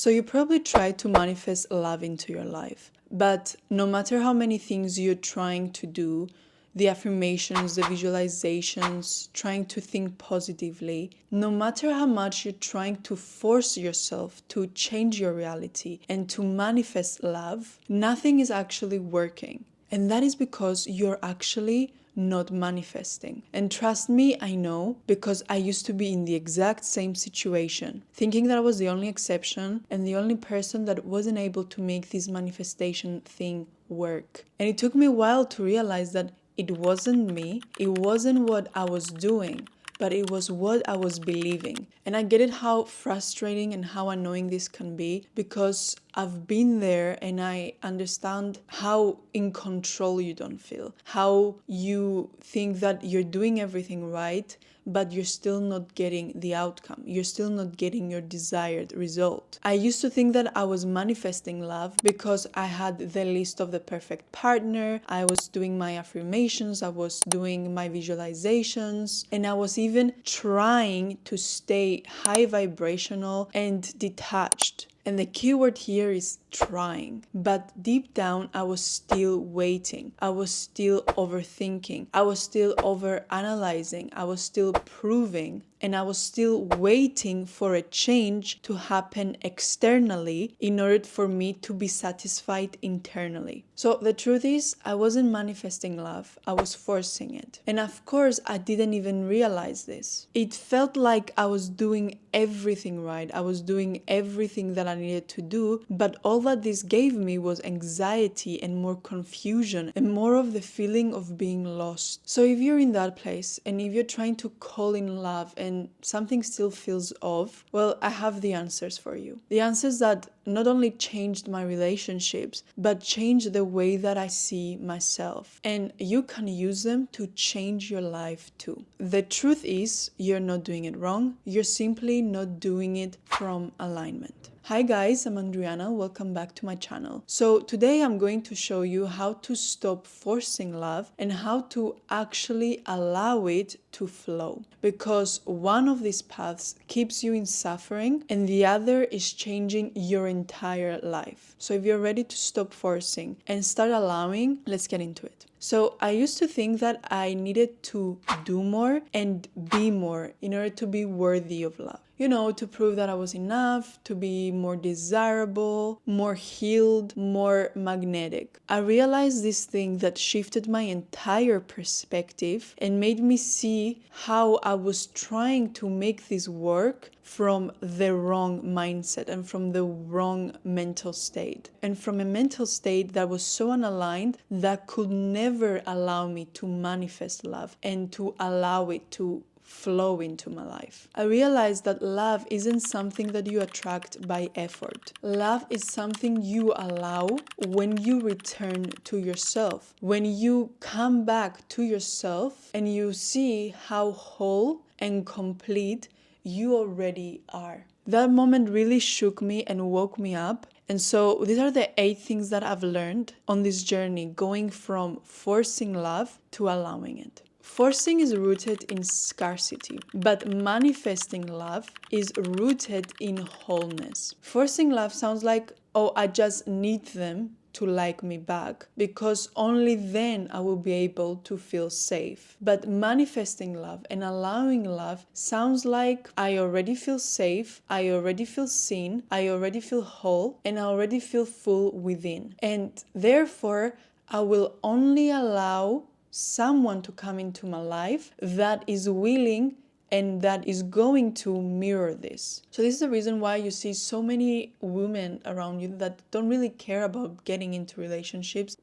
So you probably try to manifest love into your life, but no matter how many things you're trying to do, the affirmations, the visualizations, trying to think positively, no matter how much you're trying to force yourself to change your reality and to manifest love, nothing is actually working. And that is because you're actually not manifesting. And trust me, I know, because I used to be in the exact same situation, thinking that I was the only exception and the only person that wasn't able to make this manifestation thing work. And it took me a while to realize that it wasn't me, it wasn't what I was doing, but it was what I was believing. And I get it how frustrating and how annoying this can be, because I've been there and I understand how in control you don't feel, how you think that you're doing everything right, but you're still not getting the outcome. You're still not getting your desired result. I used to think that I was manifesting love because I had the list of the perfect partner, I was doing my affirmations, I was doing my visualizations, and I was even trying to stay high vibrational and detached. And the key word here is trying. But deep down, I was still waiting. I was still overthinking. I was still overanalyzing. I was still proving. And I was still waiting for a change to happen externally in order for me to be satisfied internally. So the truth is, I wasn't manifesting love, I was forcing it. And of course, I didn't even realize this. It felt like I was doing everything right. I was doing everything that I needed to do, but all that this gave me was anxiety and more confusion and more of the feeling of being lost. So if you're in that place and if you're trying to call in love and something still feels off, well, I have the answers for you. The answers that not only changed my relationships, but changed the way that I see myself. And you can use them to change your life too. The truth is, you're not doing it wrong. You're simply not doing it from alignment. Hi guys, I'm Andriana. Welcome back to my channel. So today I'm going to show you how to stop forcing love and how to actually allow it to flow. Because one of these paths keeps you in suffering and the other is changing your entire life. So if you're ready to stop forcing and start allowing, let's get into it. So I used to think that I needed to do more and be more in order to be worthy of love. You know, to prove that I was enough, to be more desirable, more healed, more magnetic. I realized this thing that shifted my entire perspective and made me see how I was trying to make this work from the wrong mindset and from the wrong mental state. And from a mental state that was so unaligned that could never allow me to manifest love and to allow it to flow into my life. I realized that love isn't something that you attract by effort. Love is something you allow when you return to yourself, when you come back to yourself and you see how whole and complete you already are. That moment really shook me and woke me up. And so these are the 8 things that I've learned on this journey, going from forcing love to allowing it. Forcing is rooted in scarcity, but manifesting love is rooted in wholeness. Forcing love sounds like, oh, I just need them to like me back, because only then I will be able to feel safe. But manifesting love and allowing love sounds like I already feel safe, I already feel seen, I already feel whole, and I already feel full within. And therefore, I will only allow someone to come into my life that is willing and that is going to mirror this. So this is the reason why you see so many women around you that don't really care about getting into relationships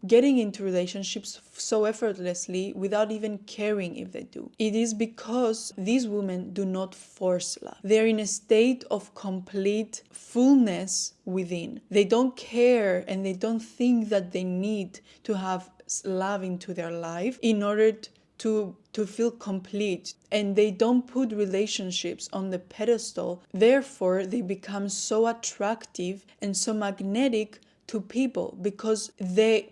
so effortlessly without even caring if they do. It is because these women do not force love. They're in a state of complete fullness within. They don't care and they don't think that they need to have love into their life in order to feel complete, and they don't put relationships on the pedestal. Therefore, they become so attractive and so magnetic to people, because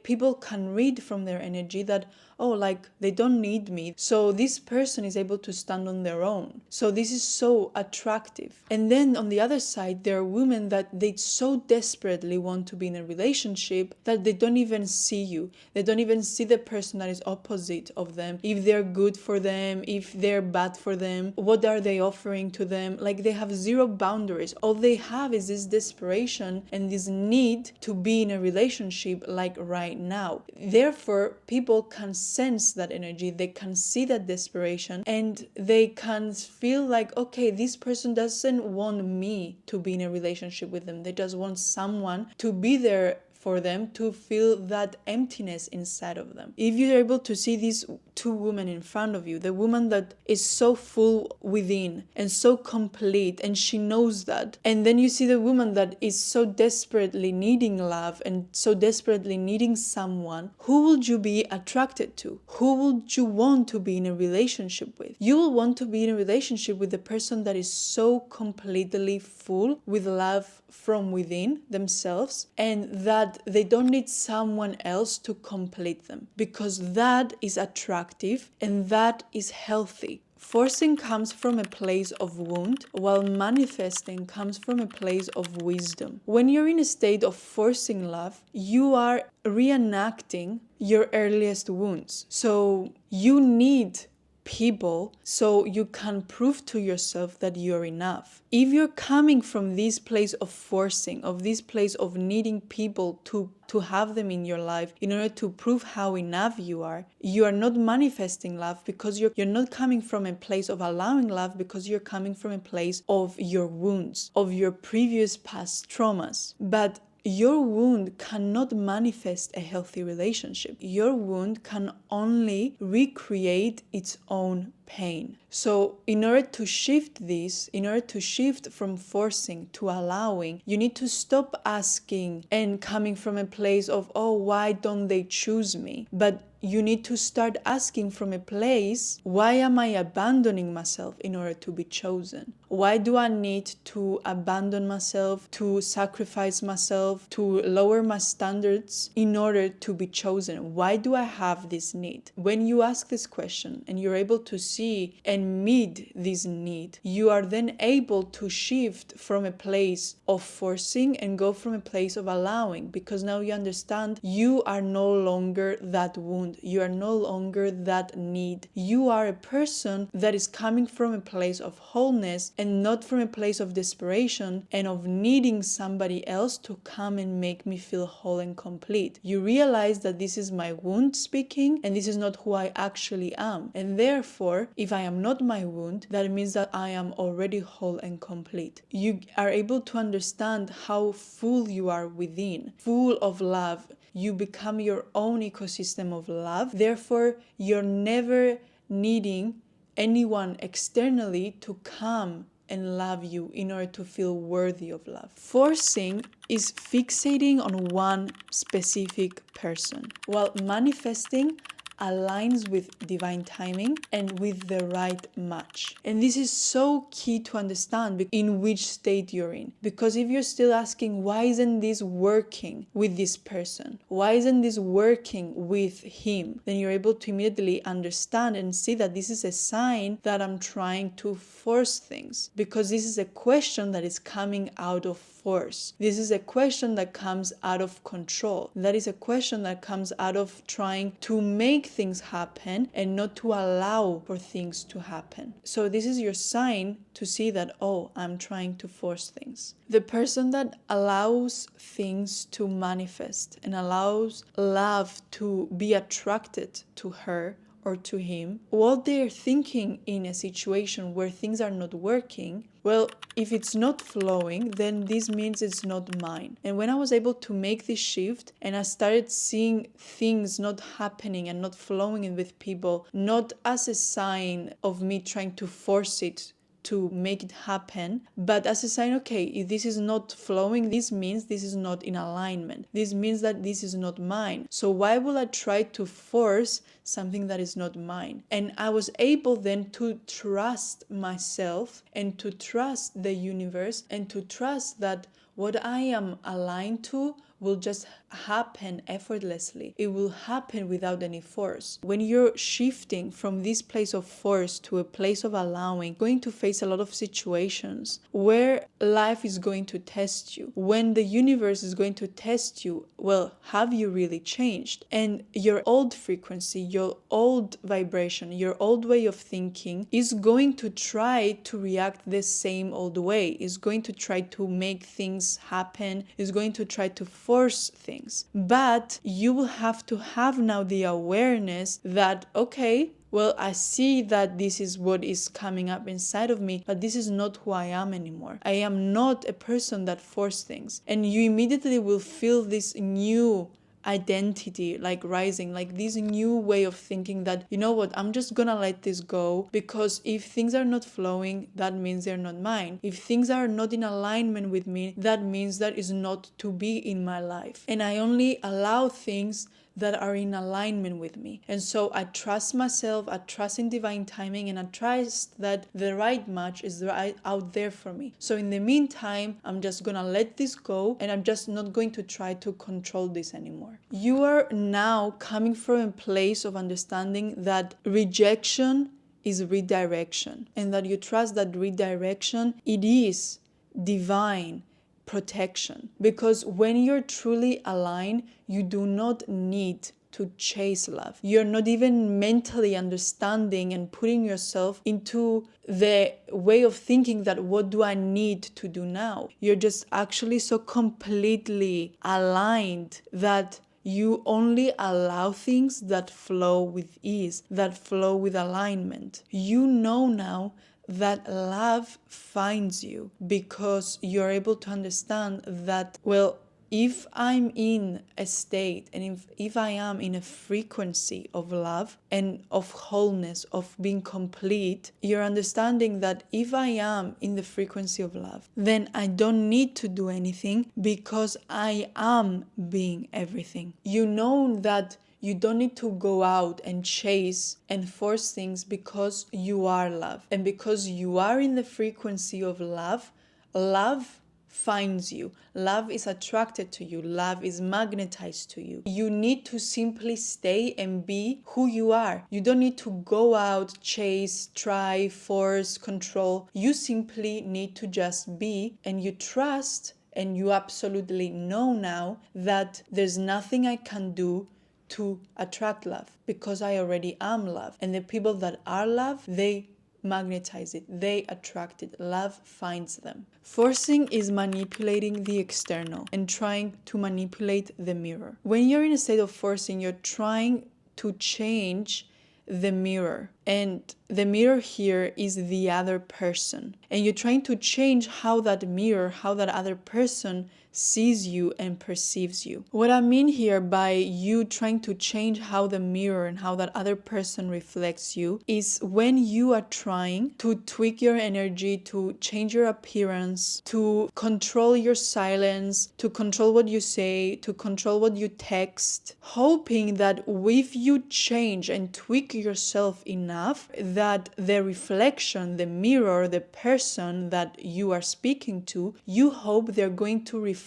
people can read from their energy that, oh, like they don't need me. So this person is able to stand on their own. So this is so attractive. And then on the other side, there are women that they so desperately want to be in a relationship that they don't even see you. They don't even see the person that is opposite of them. If they're good for them, if they're bad for them, what are they offering to them? Like, they have zero boundaries. All they have is this desperation and this need to be in a relationship like right now. Therefore, people can sense that energy, they can see that desperation, and they can feel like, okay, this person doesn't want me to be in a relationship with them. They just want someone to be there for them, to feel that emptiness inside of them. If you're able to see these two women in front of you, the woman that is so full within and so complete, and she knows that, and then you see the woman that is so desperately needing love and so desperately needing someone, who would you be attracted to? Who would you want to be in a relationship with? You will want to be in a relationship with the person that is so completely full with love from within themselves, and that they don't need someone else to complete them, because that is attractive and that is healthy. Forcing comes from a place of wound, while manifesting comes from a place of wisdom. When you're in a state of forcing love, you are reenacting your earliest wounds. So you need people so you can prove to yourself that you're enough. If you're coming from this place of forcing, of this place of needing people to have them in your life in order to prove how enough you are not manifesting love, because you're not coming from a place of allowing love, because you're coming from a place of your wounds, of your previous past traumas. But your wound cannot manifest a healthy relationship. Your wound can only recreate its own pain. So in order to shift this, in order to shift from forcing to allowing, you need to stop asking and coming from a place of, oh, why don't they choose me? But you need to start asking from a place, why am I abandoning myself in order to be chosen? Why do I need to abandon myself, to sacrifice myself, to lower my standards in order to be chosen? Why do I have this need? When you ask this question and you're able to see and meet this need, you are then able to shift from a place of forcing and go from a place of allowing, because now you understand you are no longer that wound. You are no longer that need. You are a person that is coming from a place of wholeness and not from a place of desperation and of needing somebody else to come and make me feel whole and complete. You realize that this is my wound speaking and this is not who I actually am. And therefore, if I am not my wound, that means that I am already whole and complete. You are able to understand how full you are within, full of love. You become your own ecosystem of love. Therefore, you're never needing anyone externally to come and love you in order to feel worthy of love. Forcing is fixating on one specific person, while manifesting aligns with divine timing and with the right match. And this is so key to understand in which state you're in. Because if you're still asking, why isn't this working with this person? Why isn't this working with him? Then you're able to immediately understand and see that this is a sign that I'm trying to force things. Because this is a question that is coming out of force. This is a question that comes out of control. That is a question that comes out of trying to make things happen and not to allow for things to happen. So this is your sign to see that, oh, I'm trying to force things. The person that allows things to manifest and allows love to be attracted to her or to him, what they're thinking in a situation where things are not working, well, if it's not flowing, then this means it's not mine. And when I was able to make this shift and I started seeing things not happening and not flowing in with people, not as a sign of me trying to force it to make it happen, but as a sign, okay, if this is not flowing, this means this is not in alignment. This means that this is not mine. So why will I try to force something that is not mine? And I was able then to trust myself and to trust the universe and to trust that what I am aligned to will just happen effortlessly. It will happen without any force. When you're shifting from this place of force to a place of allowing, going to face a lot of situations where life is going to test you. When the universe is going to test you, well, have you really changed? And your old frequency, your old vibration, your old way of thinking is going to try to react the same old way, is going to try to make things happen, is going to try to force things. But you will have to have now the awareness that, okay, well, I see that this is what is coming up inside of me, but this is not who I am anymore. I am not a person that forces things. And you immediately will feel this new identity like rising, like this new way of thinking that, you know what, I'm just gonna let this go, because if things are not flowing, that means they're not mine. If things are not in alignment with me, that means that is not to be in my life. And I only allow things that are in alignment with me. And so I trust myself, I trust in divine timing, and I trust that the right match is right out there for me. So in the meantime, I'm just gonna let this go, and I'm just not going to try to control this anymore. You are now coming from a place of understanding that rejection is redirection, and that you trust that redirection, it is divine protection. Because when you're truly aligned, you do not need to chase love. You're not even mentally understanding and putting yourself into the way of thinking that what do I need to do now? You're just actually so completely aligned that you only allow things that flow with ease, that flow with alignment. You know now that love finds you because you're able to understand that, well, if I'm in a state and if I am in a frequency of love and of wholeness, of being complete, you're understanding that if I am in the frequency of love, then I don't need to do anything because I am being everything. You know that you don't need to go out and chase and force things because you are love. And because you are in the frequency of love, love finds you. Love is attracted to you. Love is magnetized to you. You need to simply stay and be who you are. You don't need to go out, chase, try, force, control. You simply need to just be, and you trust, and you absolutely know now that there's nothing I can do to attract love because I already am love. And the people that are love, they magnetize it, they attract it. Love finds them. Forcing is manipulating the external and trying to manipulate the mirror. When you're in a state of forcing, you're trying to change the mirror, and the mirror here is the other person, and you're trying to change how that mirror, how that other person sees you and perceives you. What I mean here by you trying to change how the mirror and how that other person reflects you is when you are trying to tweak your energy, to change your appearance, to control your silence, to control what you say, to control what you text, hoping that if you change and tweak yourself enough, that the reflection, the mirror, the person that you are speaking to, you hope they're going to reflect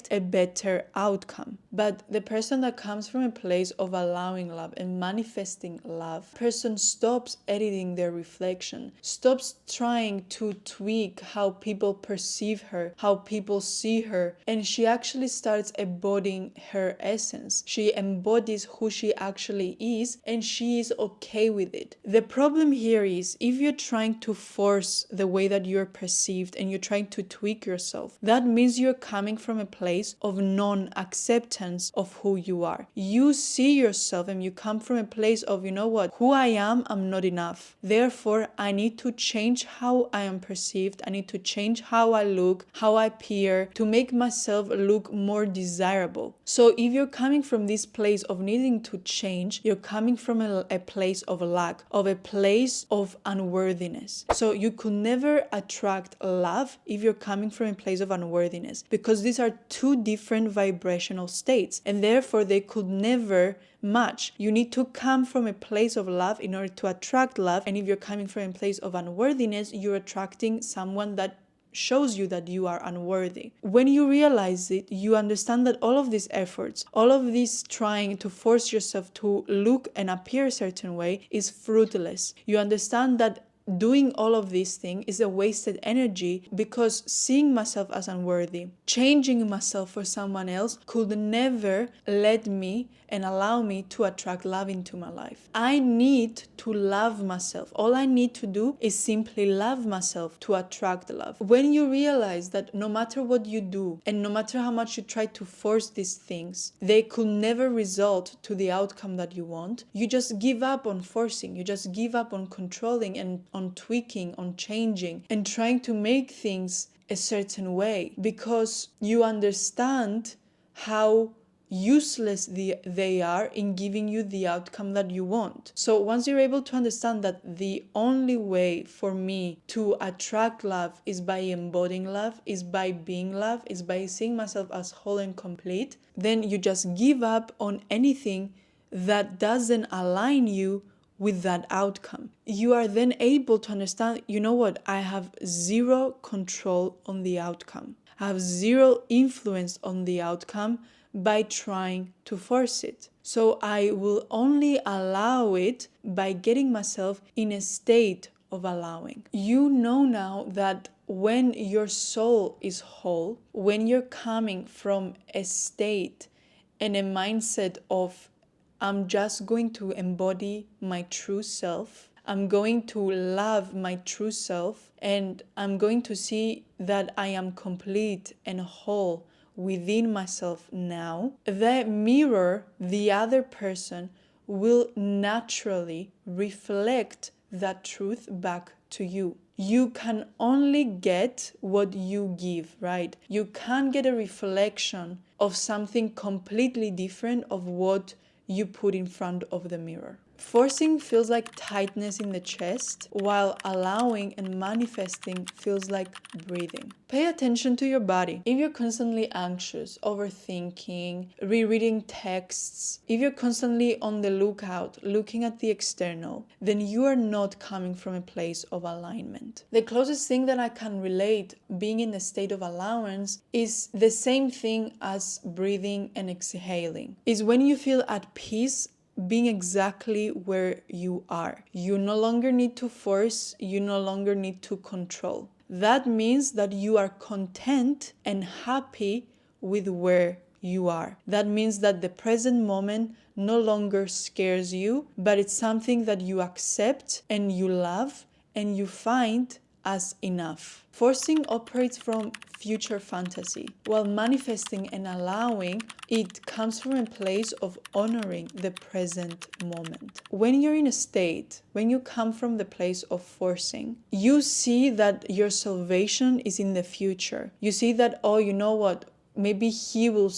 a better outcome. But the person that comes from a place of allowing love and manifesting love, person stops editing their reflection, stops trying to tweak how people perceive her, how people see her, and she actually starts embodying her essence. She embodies who she actually is, and she is okay with it. The problem here is if you're trying to force the way that you're perceived and you're trying to tweak yourself, that means you're coming from a place of non-acceptance of who you are. You see yourself and you come from a place of, you know what, who I am, I'm not enough. Therefore, I need to change how I am perceived. I need to change how I look, how I appear, to make myself look more desirable. So if you're coming from this place of needing to change, you're coming from a place of lack, of a place of unworthiness. So you could never attract love if you're coming from a place of unworthiness, because these are two different vibrational states, and therefore they could never match. You need to come from a place of love in order to attract love, and if you're coming from a place of unworthiness, you're attracting someone that shows you that you are unworthy. When you realize it, you understand that all of these efforts, all of this trying to force yourself to look and appear a certain way is fruitless. You understand that doing all of these things is a wasted energy, because seeing myself as unworthy, changing myself for someone else could never let me and allow me to attract love into my life. I need to love myself. All I need to do is simply love myself to attract love. When you realize that no matter what you do and no matter how much you try to force these things, they could never result to the outcome that you want, you just give up on forcing, you just give up on controlling and on tweaking, on changing and trying to make things a certain way, because you understand how useless they are in giving you the outcome that you want. So once you're able to understand that the only way for me to attract love is by embodying love, is by being love, is by seeing myself as whole and complete, then you just give up on anything that doesn't align you with that outcome. You are then able to understand, you know what, I have zero control on the outcome. I have zero influence on the outcome by trying to force it. So I will only allow it by getting myself in a state of allowing. You know now that when your soul is whole, when you're coming from a state and a mindset of I'm just going to embody my true self, I'm going to love my true self, and I'm going to see that I am complete and whole within myself now, the mirror, the other person, will naturally reflect that truth back to you. You can only get what you give, right? You can't get a reflection of something completely different of what you put in front of the mirror. Forcing feels like tightness in the chest, while allowing and manifesting feels like breathing. Pay attention to your body. If you're constantly anxious, overthinking, rereading texts, if you're constantly on the lookout, looking at the external, then you are not coming from a place of alignment. The closest thing that I can relate being in a state of allowance is the same thing as breathing and exhaling. Is when you feel at peace being exactly where you are. You no longer need to force, you no longer need to control. That means that you are content and happy with where you are. That means that the present moment no longer scares you, but it's something that you accept and you love and you find as enough. Forcing operates from future fantasy, while manifesting and allowing, it comes from a place of honoring the present moment. When you're in a state, when you come from the place of forcing, you see that your salvation is in the future. You see that, oh, you know what? Maybe he will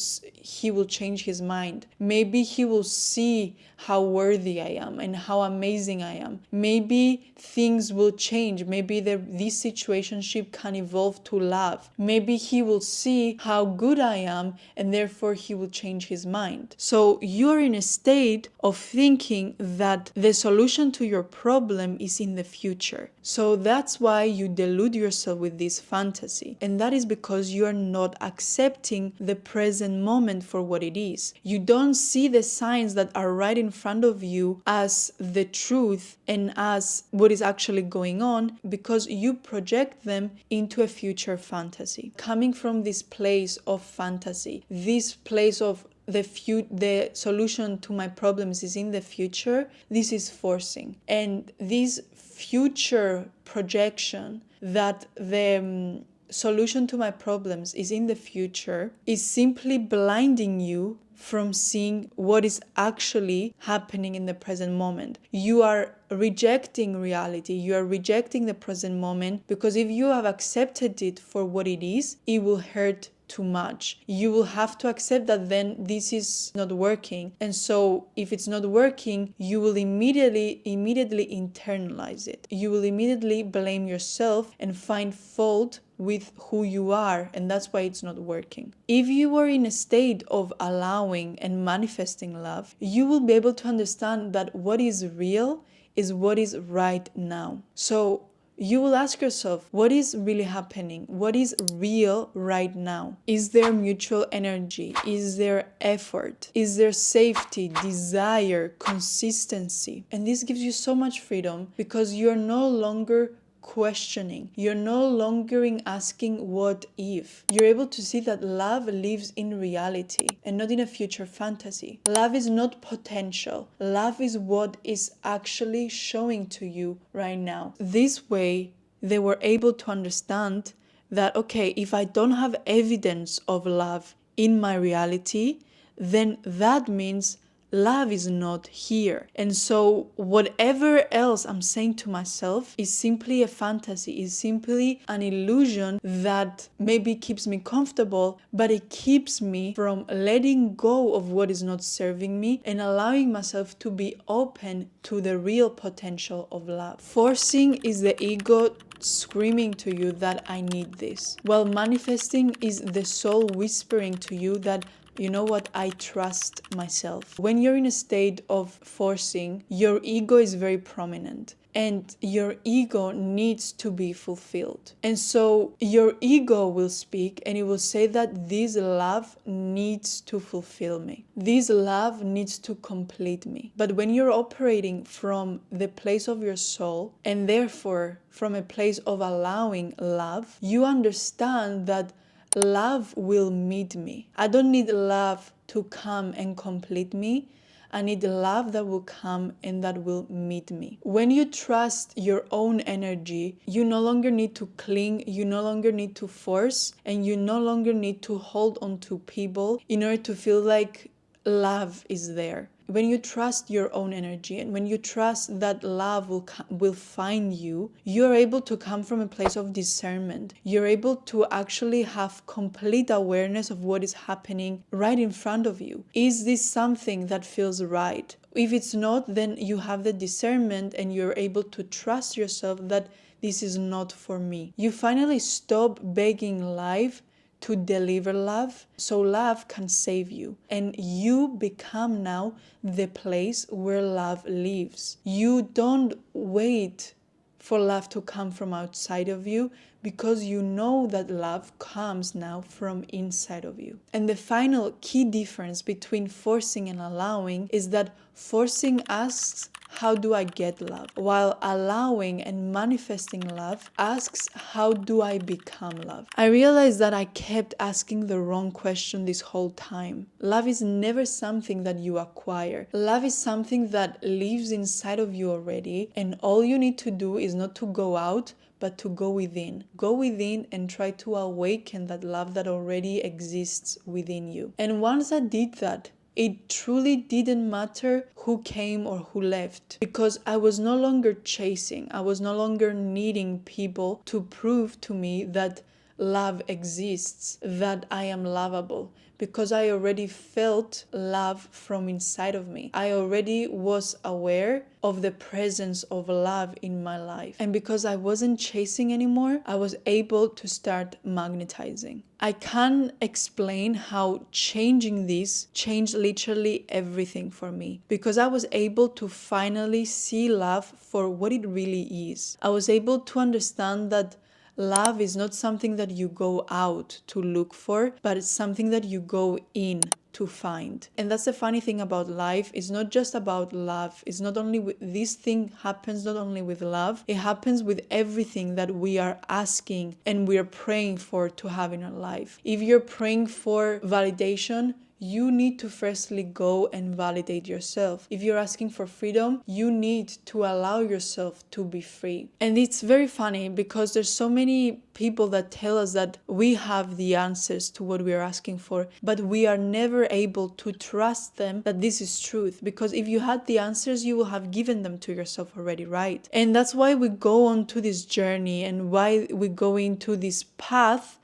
change his mind. Maybe he will see how worthy I am and how amazing I am. Maybe things will change. Maybe this situationship can evolve to love. Maybe he will see how good I am and therefore he will change his mind. So you're in a state of thinking that the solution to your problem is in the future. So that's why you delude yourself with this fantasy. And that is because you are not accepting the present moment for what it is. You don't see the signs that are right in front of you as the truth and as what is actually going on, because you project them into a future fantasy. Coming from this place of fantasy, this place of the solution to my problems is in the future, this is forcing. And this future projection that the solution to my problems is in the future is simply blinding you from seeing what is actually happening in the present moment. You are rejecting reality. You are rejecting the present moment, because if you have accepted it for what it is, it will hurt too much. You will have to accept that then this is not working. And so if it's not working, you will immediately internalize it. You will immediately blame yourself and find fault with who you are, and that's why it's not working. If you are in a state of allowing and manifesting love, you will be able to understand that what is real is what is right now. So you will ask yourself, what is really happening? What is real right now? Is there mutual energy? Is there effort? Is there safety, desire, consistency? And this gives you so much freedom because you're no longer questioning. You're no longer asking what if. You're able to see that love lives in reality and not in a future fantasy. Love is not potential. Love is what is actually showing to you right now. This way, they were able to understand that, okay, if I don't have evidence of love in my reality, then that means love is not here. And so whatever else I'm saying to myself is simply a fantasy, is simply an illusion that maybe keeps me comfortable, but it keeps me from letting go of what is not serving me and allowing myself to be open to the real potential of love. Forcing is the ego screaming to you that I need this, while manifesting is the soul whispering to you that, you know what, I trust myself. When you're in a state of forcing, your ego is very prominent and your ego needs to be fulfilled. And so your ego will speak and it will say that this love needs to fulfill me. This love needs to complete me. But when you're operating from the place of your soul and therefore from a place of allowing love, you understand that love will meet me. I don't need love to come and complete me. I need love that will come and that will meet me. When you trust your own energy, you no longer need to cling, you no longer need to force, and you no longer need to hold on to people in order to feel like love is there. When you trust your own energy and when you trust that love will find you, you're able to come from a place of discernment. You're able to actually have complete awareness of what is happening right in front of you. Is this something that feels right? If it's not, then you have the discernment and you're able to trust yourself that this is not for me. You finally stop begging life to deliver love so love can save you, and you become now the place where love lives. You don't wait for love to come from outside of you because you know that love comes now from inside of you. And the final key difference between forcing and allowing is that forcing asks, how do I get love? While allowing and manifesting love asks, how do I become love? I realized that I kept asking the wrong question this whole time. Love is never something that you acquire. Love is something that lives inside of you already, and all you need to do is not to go out, but to go within. Go within and try to awaken that love that already exists within you. And once I did that, it truly didn't matter who came or who left, because I was no longer chasing. I was no longer needing people to prove to me that love exists, that I am lovable, because I already felt love from inside of me. I already was aware of the presence of love in my life. And because I wasn't chasing anymore, I was able to start magnetizing. I can't explain how changing this changed literally everything for me, because I was able to finally see love for what it really is. I was able to understand that love is not something that you go out to look for, but it's something that you go in to find. And that's the funny thing about life. It's not just about love. It's not only this thing happens not only with love, it happens with everything that we are asking and we are praying for to have in our life. If you're praying for validation, you need to firstly go and validate yourself. If you're asking for freedom, you need to allow yourself to be free. And it's very funny because there's so many people that tell us that we have the answers to what we are asking for, but we are never able to trust them that this is truth. Because if you had the answers, you will have given them to yourself already, right? And that's why we go on to this journey and why we go into this path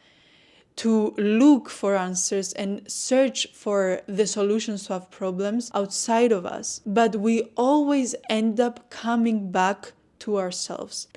to look for answers and search for the solutions to our problems outside of us. But we always end up coming back to ourselves,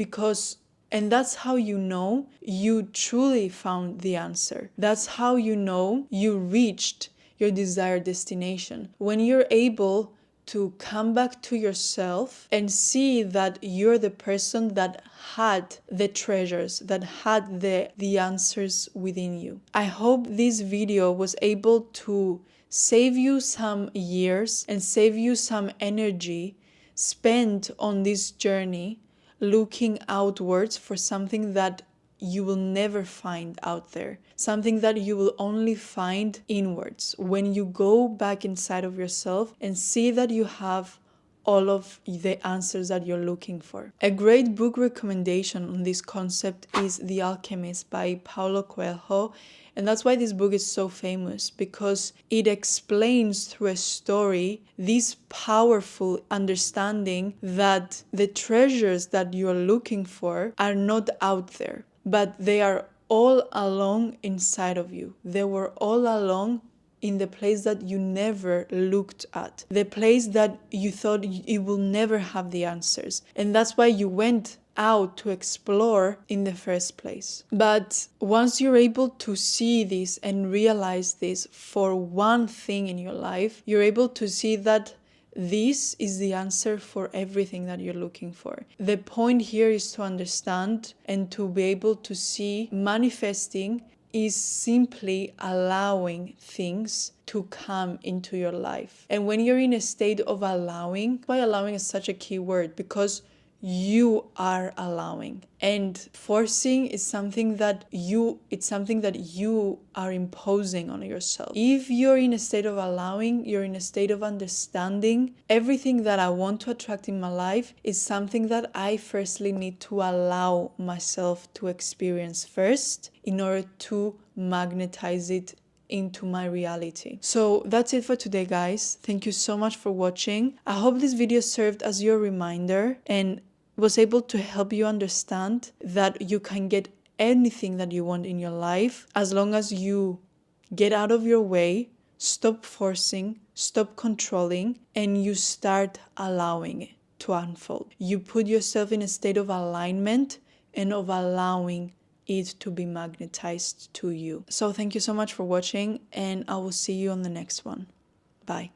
and that's how you know you truly found the answer. That's how you know you reached your desired destination. When you're able to come back to yourself and see that you're the person that had the treasures, that had the answers within you. I hope this video was able to save you some years and save you some energy spent on this journey looking outwards for something that you will never find out there, something that you will only find inwards when you go back inside of yourself and see that you have all of the answers that you're looking for. A great book recommendation on this concept is The Alchemist by Paulo Coelho. And that's why this book is so famous, because it explains through a story this powerful understanding that the treasures that you're looking for are not out there, but they are all along inside of you. They were all along in the place that you never looked at, the place that you thought you will never have the answers. And that's why you went out to explore in the first place. But once you're able to see this and realize this for one thing in your life, you're able to see that this is the answer for everything that you're looking for. The point here is to understand and to be able to see manifesting is simply allowing things to come into your life. And when you're in a state of allowing, why allowing is such a key word, because you are allowing, and forcing is something that you are imposing on yourself. If you're in a state of allowing, you're in a state of understanding. Everything that I want to attract in my life is something that I firstly need to allow myself to experience first in order to magnetize it into my reality. So that's it for today, guys. Thank you so much for watching. I hope this video served as your reminder and was able to help you understand that you can get anything that you want in your life as long as you get out of your way, stop forcing, stop controlling, and you start allowing it to unfold. You put yourself in a state of alignment and of allowing it to be magnetized to you. So thank you so much for watching, and I will see you on the next one. Bye.